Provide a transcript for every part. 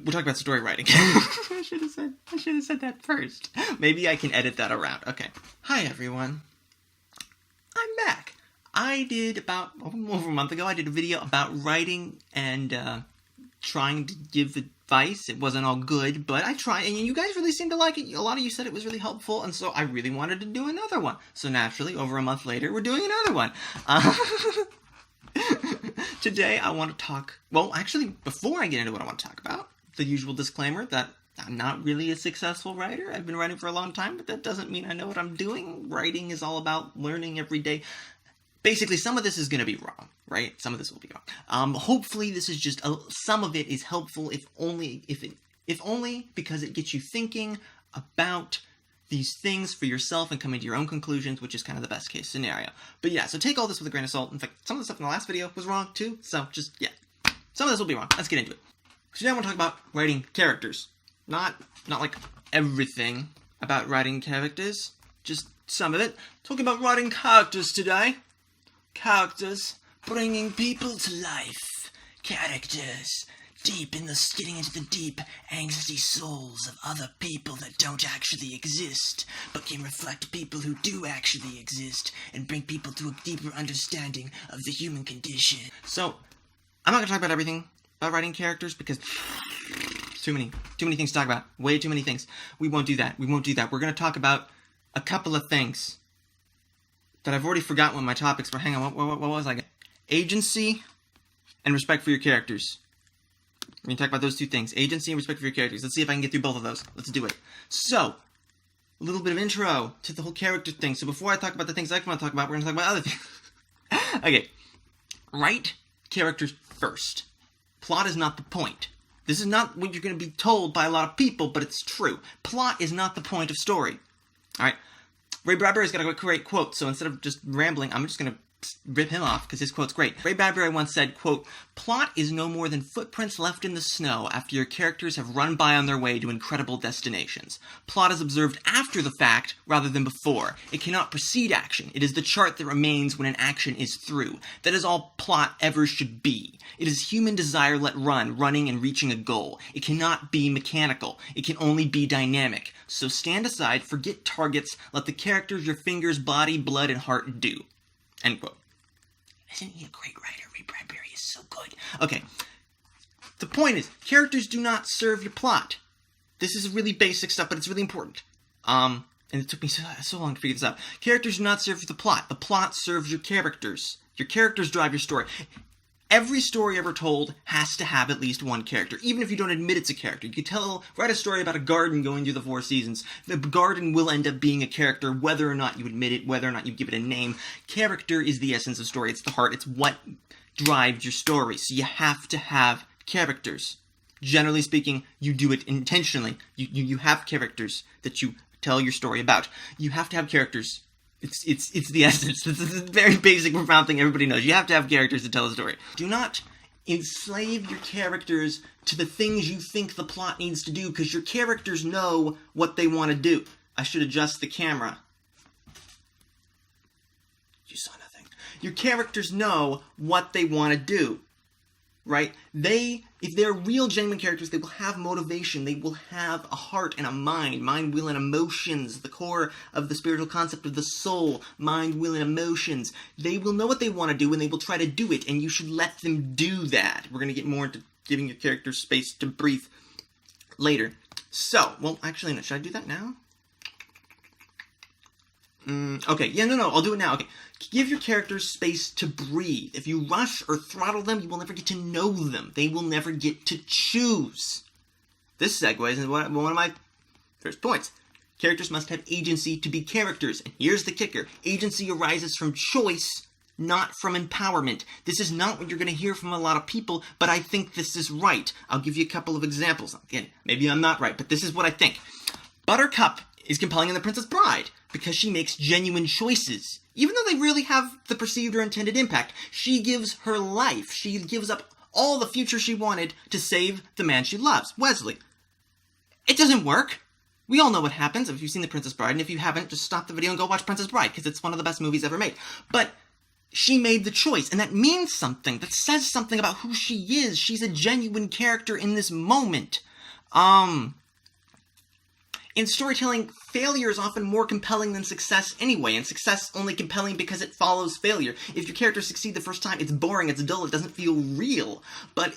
we'll talk about story writing. I should have said that first. Maybe I can edit that around. Okay. Hi, everyone. I'm back. I did about over a month ago, I did a video about writing and trying to give advice. It wasn't all good, but I tried, and you guys really seemed to like it. A lot of you said it was really helpful, and so I really wanted to do another one. So naturally, over a month later, we're doing another one. Today, I want to talk... Well, actually, before I get into what I want to talk about, the usual disclaimer that I'm not really a successful writer. I've been writing for a long time, but that doesn't mean I know what I'm doing. Writing is all about learning every day. Basically, some of this is going to be wrong, right? Some of this will be wrong. Hopefully, this is just... some of it is helpful, if only because it gets you thinking about these things for yourself and coming to your own conclusions, which is kind of the best case scenario. But yeah, so take all this with a grain of salt. In fact, some of the stuff in the last video was wrong too, so just, yeah. Some of this will be wrong. Let's get into it. So today I want to talk about writing characters. Not like everything about writing characters, just some of it. Talking about writing characters today. Characters, bringing people to life. Characters. Getting into the deep, angsty souls of other people that don't actually exist, but can reflect people who do actually exist, and bring people to a deeper understanding of the human condition. So, I'm not going to talk about everything about writing characters, because too many things to talk about. Way too many things. We won't do that. We're going to talk about a couple of things that I've already forgotten what my topics were. Hang on, what was I? Agency and respect for your characters. We're going to talk about those two things. Agency and respect for your characters. Let's see if I can get through both of those. Let's do it. So, a little bit of intro to the whole character thing. So before I talk about the things I want to talk about, we're going to talk about other things. Okay. Write characters first. Plot is not the point. This is not what you're going to be told by a lot of people, but it's true. Plot is not the point of story. Alright? Ray Bradbury's got a great quote, so instead of just rambling, I'm just going to rip him off, because his quote's great. Ray Bradbury once said, quote, "Plot is no more than footprints left in the snow after your characters have run by on their way to incredible destinations. Plot is observed after the fact rather than before. It cannot precede action. It is the chart that remains when an action is through. That is all plot ever should be. It is human desire let run, running and reaching a goal. It cannot be mechanical. It can only be dynamic. So stand aside, forget targets, let the characters your fingers, body, blood, and heart do." End quote. Isn't he a great writer? Ray Bradbury is so good. Okay. The point is, characters do not serve your plot. This is really basic stuff, but it's really important. And it took me so long to figure this out. Characters do not serve the plot. The plot serves your characters. Your characters drive your story. Every story ever told has to have at least one character, even if you don't admit it's a character. You could write a story about a garden going through the 4 seasons. The garden will end up being a character, whether or not you admit it, whether or not you give it a name. Character is the essence of story. It's the heart. It's what drives your story. So you have to have characters. Generally speaking, you do it intentionally. You have characters that you tell your story about. You have to have characters. It's the essence. This is a very basic, profound thing everybody knows. You have to have characters to tell a story. Do not enslave your characters to the things you think the plot needs to do, because your characters know what they want to do. I should adjust the camera. You saw nothing. Your characters know what they want to do. Right? If they're real, genuine characters, they will have motivation. They will have a heart and a mind. Mind, will, and emotions. The core of the spiritual concept of the soul. Mind, will, and emotions. They will know what they want to do, and they will try to do it, and you should let them do that. We're going to get more into giving your characters space to breathe later. So, well, actually, no. Should I do that now? Okay, yeah, no, I'll do it now. Okay, give your characters space to breathe. If you rush or throttle them, you will never get to know them. They will never get to choose. This segues into one of my first points. Characters must have agency to be characters. And here's the kicker. Agency arises from choice, not from empowerment. This is not what you're going to hear from a lot of people, but I think this is right. I'll give you a couple of examples. Again, maybe I'm not right, but this is what I think. Buttercup is compelling in The Princess Bride because she makes genuine choices. Even though they really have the perceived or intended impact, she gives her life. She gives up all the future she wanted to save the man she loves, Wesley. It doesn't work. We all know what happens if you've seen The Princess Bride, and if you haven't, just stop the video and go watch Princess Bride, because it's one of the best movies ever made. But she made the choice, and that means something. That says something about who she is. She's a genuine character in this moment. In storytelling, failure is often more compelling than success anyway, and success only compelling because it follows failure. If your characters succeed the first time, it's boring, it's dull, it doesn't feel real. But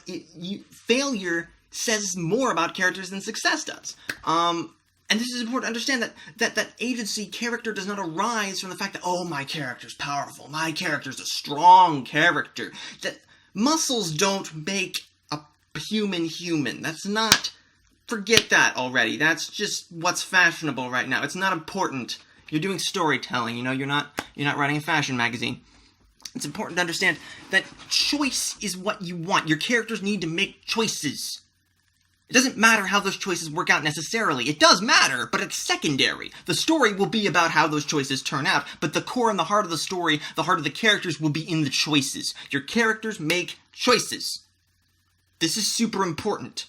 failure says more about characters than success does. And this is important to understand that agency character does not arise from the fact that, oh, my character's powerful, my character's a strong character. That muscles don't make a human. That's not... Forget that already. That's just what's fashionable right now. It's not important. You're doing storytelling, you know, you're not writing a fashion magazine. It's important to understand that choice is what you want. Your characters need to make choices. It doesn't matter how those choices work out necessarily. It does matter, but it's secondary. The story will be about how those choices turn out, but the core and the heart of the story, the heart of the characters will be in the choices. Your characters make choices. This is super important.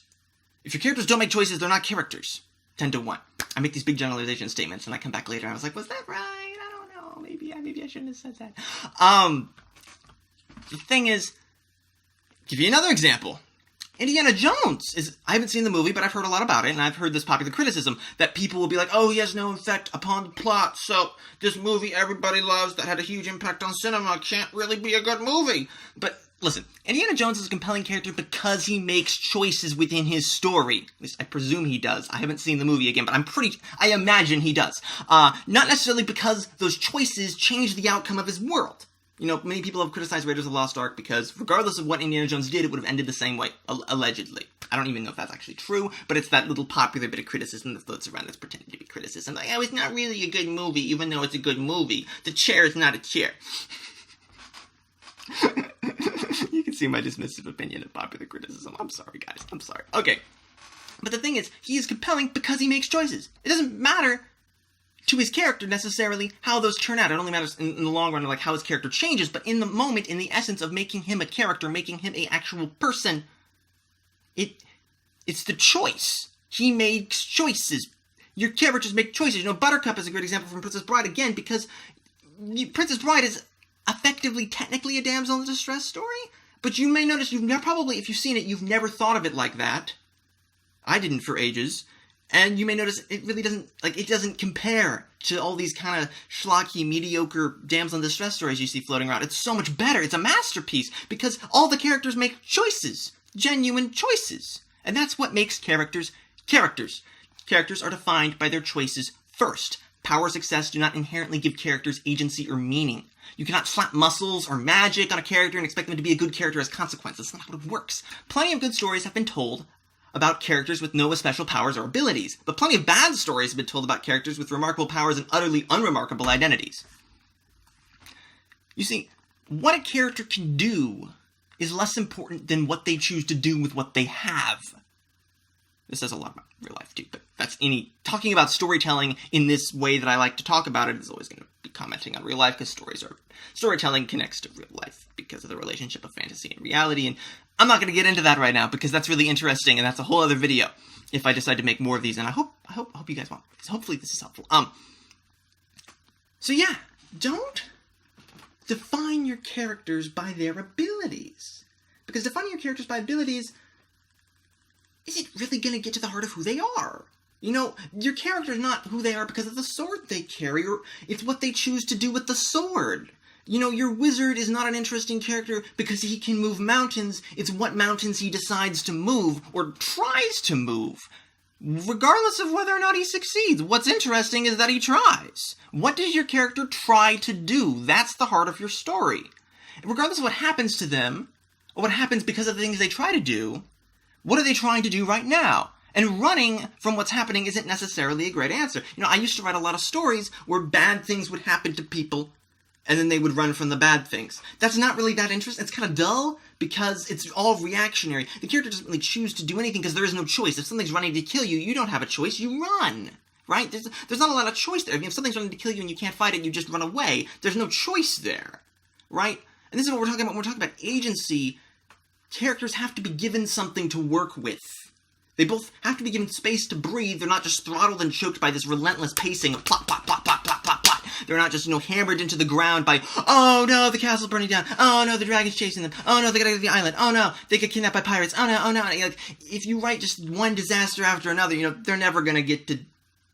If your characters don't make choices, they're not characters. 10 to 1. I make these big generalization statements, and I come back later, and I was like, was that right? I don't know. Maybe I shouldn't have said that. The thing is, give you another example. Indiana Jones is... I haven't seen the movie, but I've heard a lot about it, and I've heard this popular criticism that people will be like, oh, he has no effect upon the plot, so this movie everybody loves that had a huge impact on cinema can't really be a good movie. But... listen, Indiana Jones is a compelling character because he makes choices within his story. At least I presume he does. I haven't seen the movie again, but I imagine he does. Not necessarily because those choices change the outcome of his world. You know, many people have criticized Raiders of the Lost Ark because regardless of what Indiana Jones did, it would have ended the same way, allegedly. I don't even know if that's actually true, but it's that little popular bit of criticism that floats around that's pretending to be criticism. Like, oh, it's not really a good movie, even though it's a good movie. The chair is not a chair. You can see my dismissive opinion of popular criticism. I'm sorry, guys. I'm sorry. Okay. But the thing is, he is compelling because he makes choices. It doesn't matter to his character necessarily how those turn out. It only matters in the long run, like how his character changes. But in the moment, in the essence of making him a character, making him an actual person, it's the choice. He makes choices. Your characters make choices. You know, Buttercup is a great example from Princess Bride, again, because Princess Bride is effectively, technically a damsel in distress story, but you may notice you've never, probably, if you've seen it, you've never thought of it like that. I didn't for ages. And you may notice it really doesn't, like, it doesn't compare to all these kind of schlocky, mediocre damsel in distress stories you see floating around. It's so much better. It's a masterpiece because all the characters make choices. Genuine choices. And that's what makes characters characters. Characters are defined by their choices first. Power or success do not inherently give characters agency or meaning. You cannot slap muscles or magic on a character and expect them to be a good character as consequence. That's not how it works. Plenty of good stories have been told about characters with no special powers or abilities, but plenty of bad stories have been told about characters with remarkable powers and utterly unremarkable identities. You see, what a character can do is less important than what they choose to do with what they have. This says a lot about real life too, but that's talking about storytelling in this way that I like to talk about it is always going to be commenting on real life, because storytelling connects to real life because of the relationship of fantasy and reality, and I'm not going to get into that right now because that's really interesting, and that's a whole other video if I decide to make more of these, and I hope you guys want, because hopefully this is helpful. So yeah, don't define your characters by their abilities, because defining your characters by abilities, is it really going to get to the heart of who they are? You know, your character is not who they are because of the sword they carry, or it's what they choose to do with the sword. You know, your wizard is not an interesting character because he can move mountains. It's what mountains he decides to move, or tries to move, regardless of whether or not he succeeds. What's interesting is that he tries. What does your character try to do? That's the heart of your story. Regardless of what happens to them, or what happens because of the things they try to do, what are they trying to do right now? And running from what's happening isn't necessarily a great answer. You know, I used to write a lot of stories where bad things would happen to people, and then they would run from the bad things. That's not really that interesting. It's kind of dull, because it's all reactionary. The character doesn't really choose to do anything because there is no choice. If something's running to kill you, you don't have a choice, you run. Right? There's not a lot of choice there. I mean, if something's running to kill you and you can't fight it, you just run away. There's no choice there. Right? And this is what we're talking about. When we're talking about agency, characters have to be given something to work with. They both have to be given space to breathe. They're not just throttled and choked by this relentless pacing of plot, plot, plot, plot, plot, plot, plot. They're not just, hammered into the ground by, oh no, the castle's burning down. Oh no, the dragon's chasing them. Oh no, they gotta get to the island. Oh no, they get kidnapped by pirates. Oh no, oh no. Like, if you write just one disaster after another, they're never gonna get to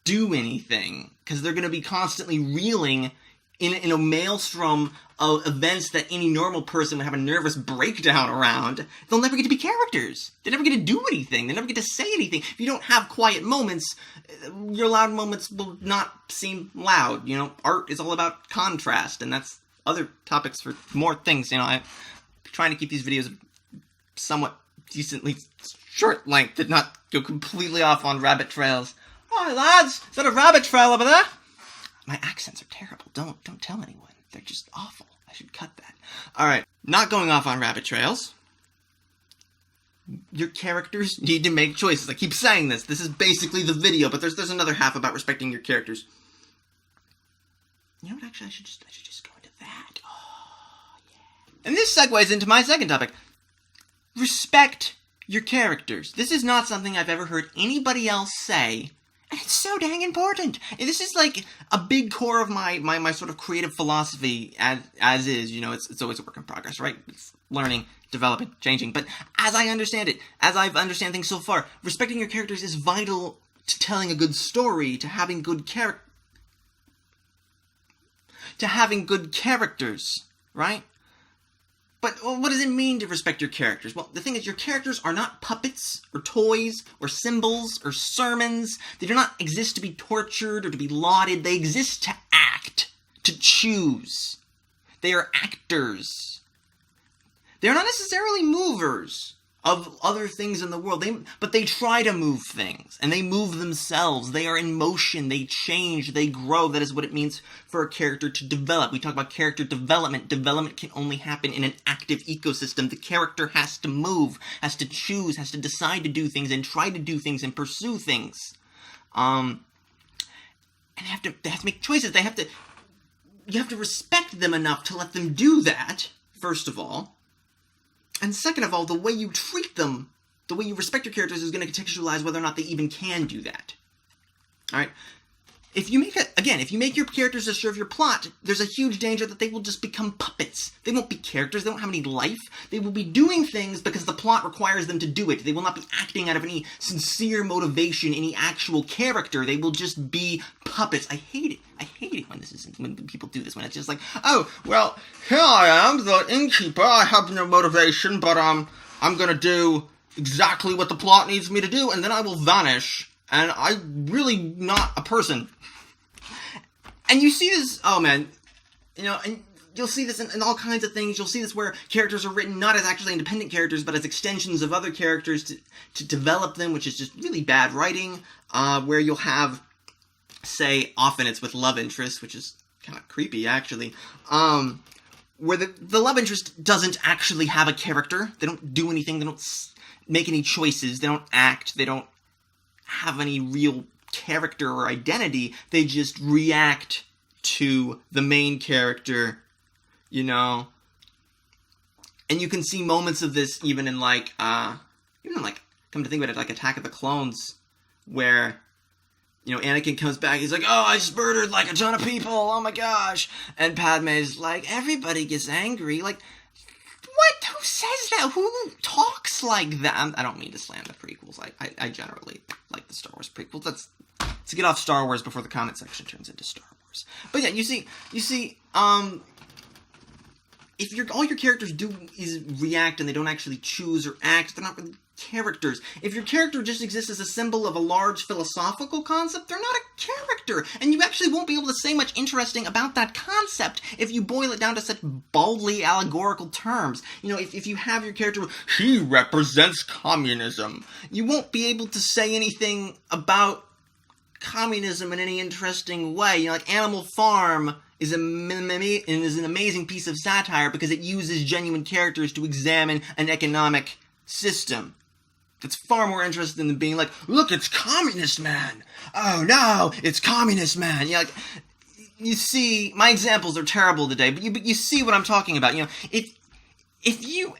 do anything. Because they're gonna be constantly reeling in a maelstrom of events that any normal person would have a nervous breakdown around. They'll never get to be characters. They never get to do anything. They never get to say anything. If you don't have quiet moments, your loud moments will not seem loud. Art is all about contrast, and that's other topics for more things. I'm trying to keep these videos somewhat decently short length and not go completely off on rabbit trails. Hi lads, is that a rabbit trail over there? My accents are terrible. Don't tell anyone. They're just awful. I should cut that. Alright, not going off on rabbit trails. Your characters need to make choices. I keep saying this. This is basically the video, but there's another half about respecting your characters. You know what, actually, I should just go into that. Oh, yeah. And this segues into my second topic. Respect your characters. This is not something I've ever heard anybody else say. And it's so dang important. And this is like a big core of my sort of creative philosophy as is. It's always a work in progress, right? It's learning, developing, changing. But as I understand it, as I've understand things so far, respecting your characters is vital to telling a good story, to having good characters, right? But what does it mean to respect your characters? Well, the thing is, your characters are not puppets, or toys, or symbols, or sermons. They do not exist to be tortured or to be lauded. They exist to act, to choose. They are actors. They are not necessarily movers of other things in the world, but they try to move things, and they move themselves. They are in motion, they change, they grow. That is what it means for a character to develop. We talk about character development. Development can only happen in an active ecosystem. The character has to move, has to choose, has to decide to do things, and try to do things, and pursue things. And they have to make choices. You have to respect them enough to let them do that, first of all. And second of all, the way you treat them, the way you respect your characters is going to contextualize whether or not they even can do that. Alright? If you make your characters to serve your plot, there's a huge danger that they will just become puppets. They won't be characters, they won't have any life. They will be doing things because the plot requires them to do it. They will not be acting out of any sincere motivation, any actual character. They will just be puppets. I hate it. I hate it when people do this, when it's just like, oh, well, here I am, the innkeeper, I have no motivation, but I'm gonna do exactly what the plot needs me to do, and then I will vanish, and I'm really not a person. And you see this, oh man, and you'll see this in all kinds of things. You'll see this where characters are written not as actually independent characters, but as extensions of other characters to develop them, which is just really bad writing, where you'll have, say, often it's with love interest, which is kind of creepy, actually, where the love interest doesn't actually have a character. They don't do anything. They don't make any choices. They don't act. They don't have any real character or identity. They just react to the main character, And you can see moments of this even in, come to think about it, like Attack of the Clones, where Anakin comes back, he's like, oh, I just murdered, a ton of people, oh my gosh. And Padme's like, everybody gets angry. Like, what? Who says that? Who talks like that? I don't mean to slam the prequels. I generally like the Star Wars prequels. Let's get off Star Wars before the comment section turns into Star Wars. But yeah, you see, if all your characters do is react and they don't actually choose or act, they're not really characters. If your character just exists as a symbol of a large philosophical concept, they're not a character, and you actually won't be able to say much interesting about that concept if you boil it down to such baldly allegorical terms. If you have your character, he represents communism, you won't be able to say anything about communism in any interesting way. Animal Farm is an amazing piece of satire because it uses genuine characters to examine an economic system. That's far more interesting than being like, look, it's Communist Man! Oh no, it's Communist Man! You see, my examples are terrible today, but you see what I'm talking about. If you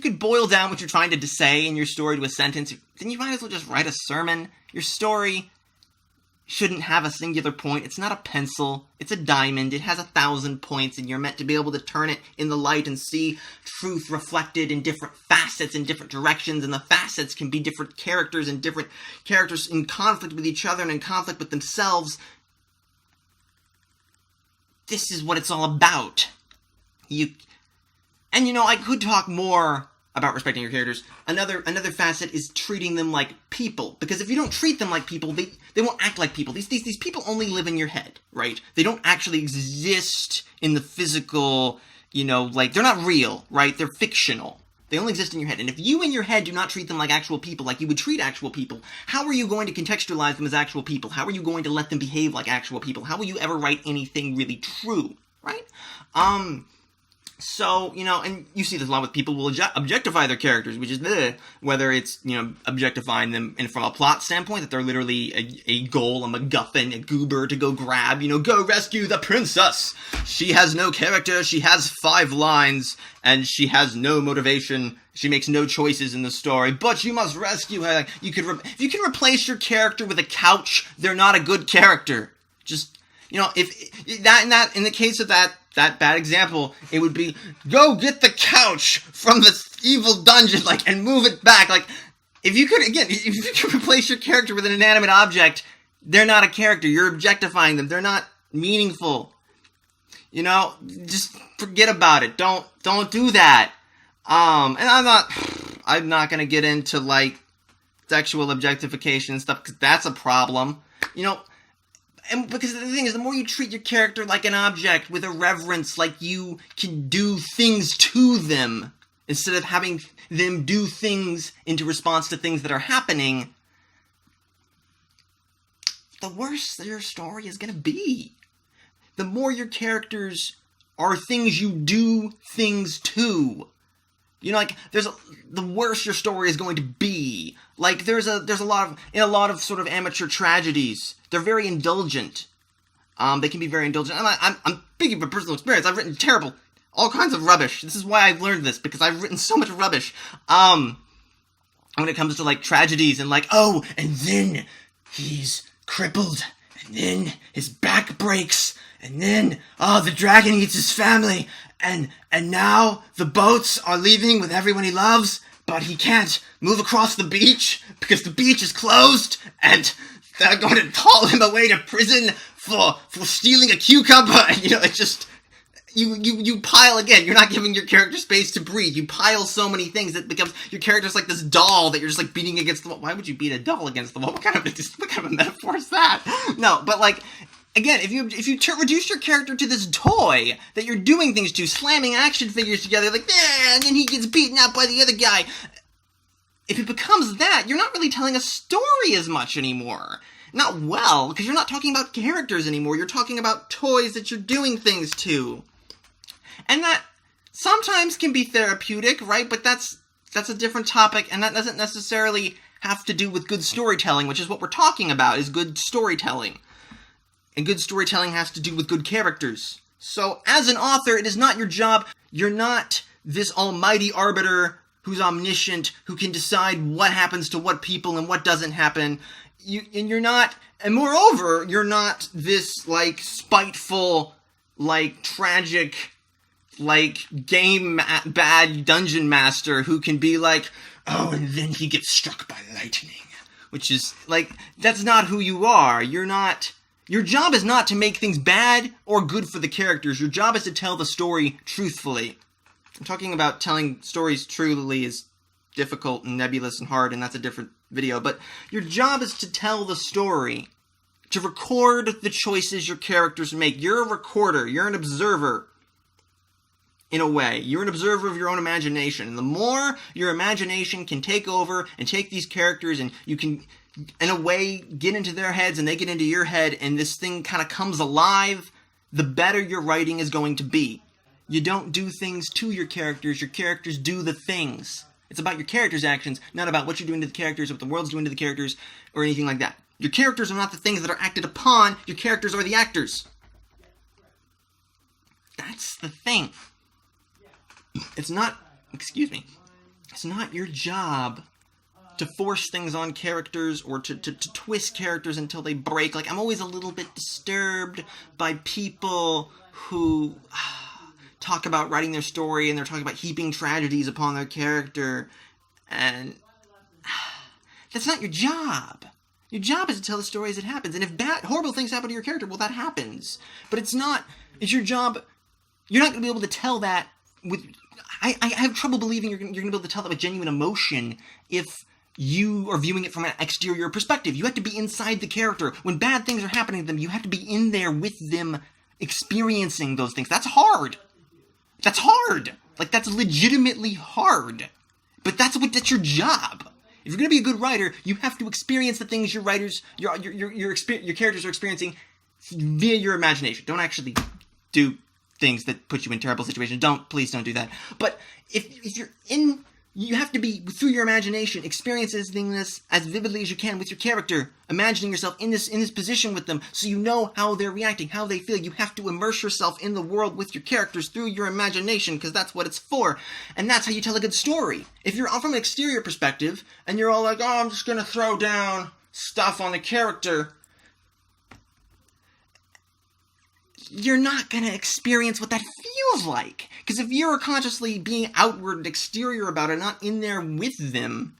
could boil down what you're trying to say in your story to a sentence, then you might as well just write a sermon. Your story shouldn't have a singular point. It's not a pencil. It's a diamond. It has 1,000 points, and you're meant to be able to turn it in the light and see truth reflected in different facets, in different directions, and the facets can be different characters, and different characters in conflict with each other and in conflict with themselves. This is what it's all about. I could talk more about respecting your characters. Another facet is treating them like people. Because if you don't treat them like people, they won't act like people. These people only live in your head, right? They don't actually exist in the physical, they're not real, right? They're fictional. They only exist in your head. And if you in your head do not treat them like actual people, like you would treat actual people, how are you going to contextualize them as actual people? How are you going to let them behave like actual people? How will you ever write anything really true, right? So, and you see this a lot with people who will objectify their characters, which is whether it's, objectifying them and from a plot standpoint, that they're literally a goal, a MacGuffin, a goober to go grab, go rescue the princess. She has no character, she has 5 lines, and she has no motivation. She makes no choices in the story, but you must rescue her. If you can replace your character with a couch, they're not a good character. Just, if that in the case of that bad example, it would be, go get the couch from this evil dungeon, and move it back. If you could replace your character with an inanimate object, they're not a character. You're objectifying them. They're not meaningful. Just forget about it. Don't do that. And I'm not gonna get into, sexual objectification and stuff, because that's a problem. And because the thing is, the more you treat your character like an object with a reverence, like you can do things to them, instead of having them do things into response to things that are happening, the worse your story is going to be. The more your characters are things you do things to. The worse your story is going to be. There's a lot of sort of amateur tragedies, they're very indulgent. They can be very indulgent. I'm speaking from personal experience. I've written all kinds of rubbish. This is why I've learned this, because I've written so much rubbish. When it comes to tragedies and and then he's crippled, and then his back breaks, and then the dragon eats his family, and now the boats are leaving with everyone he loves, but he can't move across the beach because the beach is closed, and they're going to haul him away to prison for stealing a cucumber. And it's just, you pile again. You're not giving your character space to breathe. You pile so many things that becomes your character's like this doll that you're just beating against the wall. Why would you beat a doll against the wall? What kind of a metaphor is that? No, but again, if you reduce your character to this toy that you're doing things to, slamming action figures together, and then he gets beaten out by the other guy. If it becomes that, you're not really telling a story as much anymore. Not well, because you're not talking about characters anymore. You're talking about toys that you're doing things to. And that sometimes can be therapeutic, right? But that's a different topic, and that doesn't necessarily have to do with good storytelling, which is what we're talking about, is good storytelling. And good storytelling has to do with good characters. So, as an author, it is not your job. You're not this almighty arbiter who's omniscient, who can decide what happens to what people and what doesn't happen. You're not, and moreover, you're not this, spiteful, tragic, bad dungeon master who can be and then he gets struck by lightning. Which is, that's not who you are. You're not... Your job is not to make things bad or good for the characters. Your job is to tell the story truthfully. I'm talking about telling stories truly is difficult and nebulous and hard, and that's a different video. But your job is to tell the story, to record the choices your characters make. You're a recorder. You're an observer, in a way. You're an observer of your own imagination. And the more your imagination can take over and take these characters, and you can, in a way, get into their heads and they get into your head, and this thing kind of comes alive, the better your writing is going to be. You don't do things to your characters do the things. It's about your characters' actions, not about what you're doing to the characters, or what the world's doing to the characters, or anything like that. Your characters are not the things that are acted upon, your characters are the actors. That's the thing. It's not your job to force things on characters or to twist characters until they break. Like, I'm always a little bit disturbed by people who talk about writing their story and they're talking about heaping tragedies upon their character, and that's not your job. Your job is to tell the story as it happens, and if horrible things happen to your character, well, that happens. But it's your job. You're not going to be able to tell that with... I have trouble believing you're going to be able to tell that with genuine emotion if you are viewing it from an exterior perspective. You have to be inside the character. When bad things are happening to them, you have to be in there with them, experiencing those things. That's hard. That's hard. Like, that's legitimately hard. But that's your job. If you're going to be a good writer, you have to experience the things your characters are experiencing via your imagination. Don't actually do things that put you in terrible situations. Please don't do that. But if you're in, you have to be, through your imagination, experiencing this as vividly as you can with your character, imagining yourself in this position with them, so you know how they're reacting, how they feel. You have to immerse yourself in the world with your characters through your imagination, because that's what it's for. And that's how you tell a good story. If you're from an exterior perspective, and you're all like, oh, I'm just gonna throw down stuff on the character, you're not going to experience what that feels like. Because if you're consciously being outward and exterior about it, not in there with them,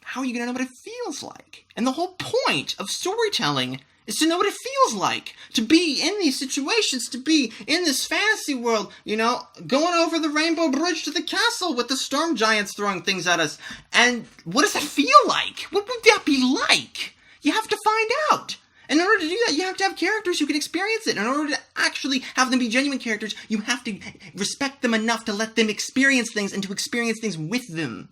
how are you going to know what it feels like? And the whole point of storytelling is to know what it feels like. To be in these situations, to be in this fantasy world, going over the rainbow bridge to the castle with the storm giants throwing things at us. And what does that feel like? What would that be like? You have to find out. And in order to do that, you have to have characters who can experience it. And in order to actually have them be genuine characters, you have to respect them enough to let them experience things and to experience things with them.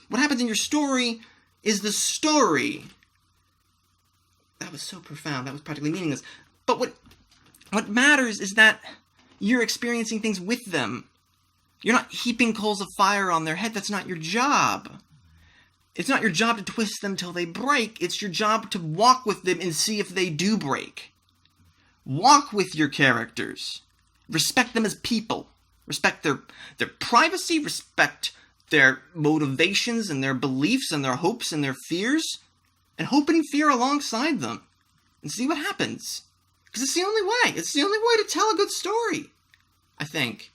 What happens in your story is the story. That was so profound. That was practically meaningless. But what matters is that you're experiencing things with them. You're not heaping coals of fire on their head. That's not your job. It's not your job to twist them till they break. It's your job to walk with them and see if they do break. Walk with your characters. Respect them as people. Respect their privacy. Respect their motivations and their beliefs and their hopes and their fears. And hope and fear alongside them. And see what happens. Because it's the only way. It's the only way to tell a good story, I think.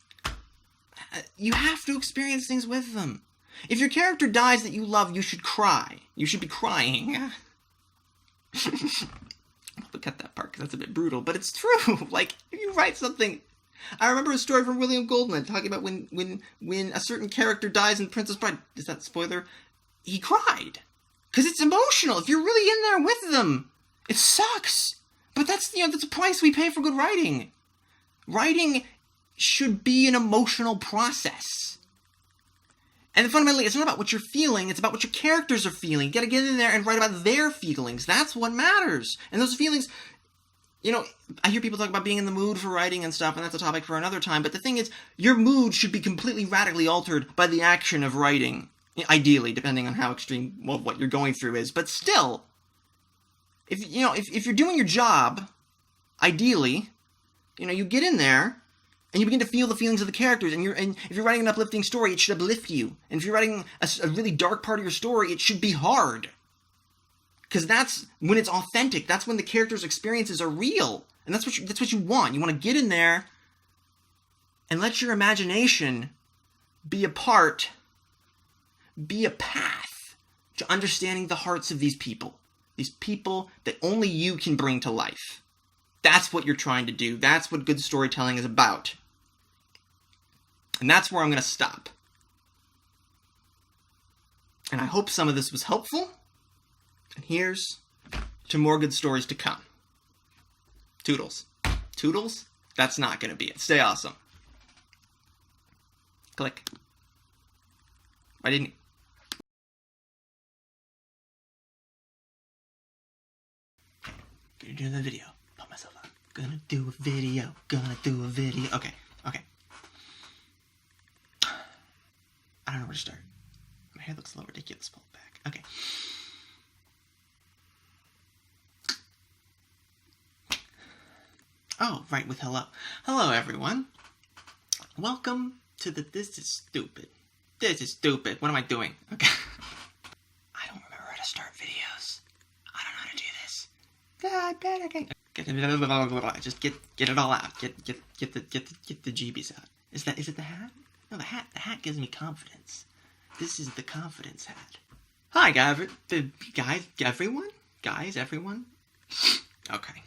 You have to experience things with them. If your character dies that you love, you should cry. You should be crying. I'll cut that part because that's a bit brutal, but it's true. Like, if you write something... I remember a story from William Goldman talking about when a certain character dies in Princess Bride. Is that a spoiler? He cried. Because it's emotional. If you're really in there with them, it sucks. But that's a price we pay for good writing. Writing should be an emotional process. And fundamentally, it's not about what you're feeling, it's about what your characters are feeling. You gotta get in there and write about their feelings. That's what matters. And those feelings, I hear people talk about being in the mood for writing and stuff, and that's a topic for another time. But the thing is, your mood should be completely radically altered by the action of writing. Ideally, depending on how extreme what you're going through is. But still, if you're doing your job, ideally, you get in there, and you begin to feel the feelings of the characters, and if you're writing an uplifting story, it should uplift you. And if you're writing a really dark part of your story, it should be hard. Because that's when it's authentic. That's when the characters' experiences are real. And that's what you want. You want to get in there and let your imagination be a path to understanding the hearts of these people. These people that only you can bring to life. That's what you're trying to do. That's what good storytelling is about. And that's where I'm going to stop. And I hope some of this was helpful. And here's to more good stories to come. Toodles. Toodles? That's not going to be it. Stay awesome. Click. Why didn't you? Gonna do the video. Put myself up. Gonna do a video. Okay. I don't know where to start. My hair looks a little ridiculous pulled back. Okay. Oh, right, with hello. Hello, everyone. Welcome to the This is Stupid. This is stupid. What am I doing? Okay. start videos. I don't know how to do this. I bet I can. Just get it all out. Get the GBs out. Is it the hat? No, the hat gives me confidence. This is the confidence hat. Hi, guys, everyone. Okay.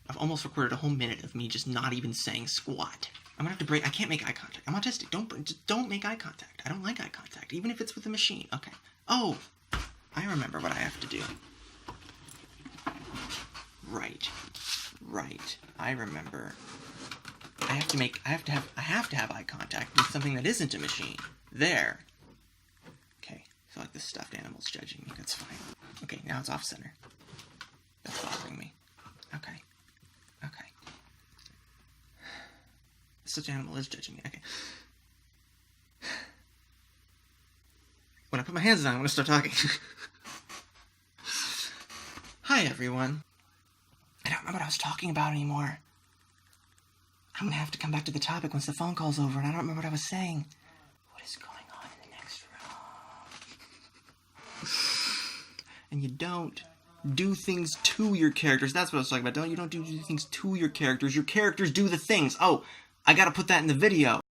I've almost recorded a whole minute of me just not even saying squat. I'm gonna have to break. I can't make eye contact. I'm autistic. Don't make eye contact. I don't like eye contact, even if it's with a machine. Okay. Oh, I remember what I have to do. Right. I remember. I have to have eye contact with something that isn't a machine. There. Okay. I feel like this stuffed animal's judging me. That's fine. Okay, now it's off center. That's bothering me. Okay. Such animal is judging me. Okay. When I put my hands down, I'm going to start talking. Hi, everyone. I don't remember what I was talking about anymore. I'm going to have to come back to the topic once the phone call's over, and I don't remember what I was saying. What is going on in the next room? And you don't do things to your characters. That's what I was talking about. You don't do things to your characters. Your characters do the things. Oh, I gotta put that in the video.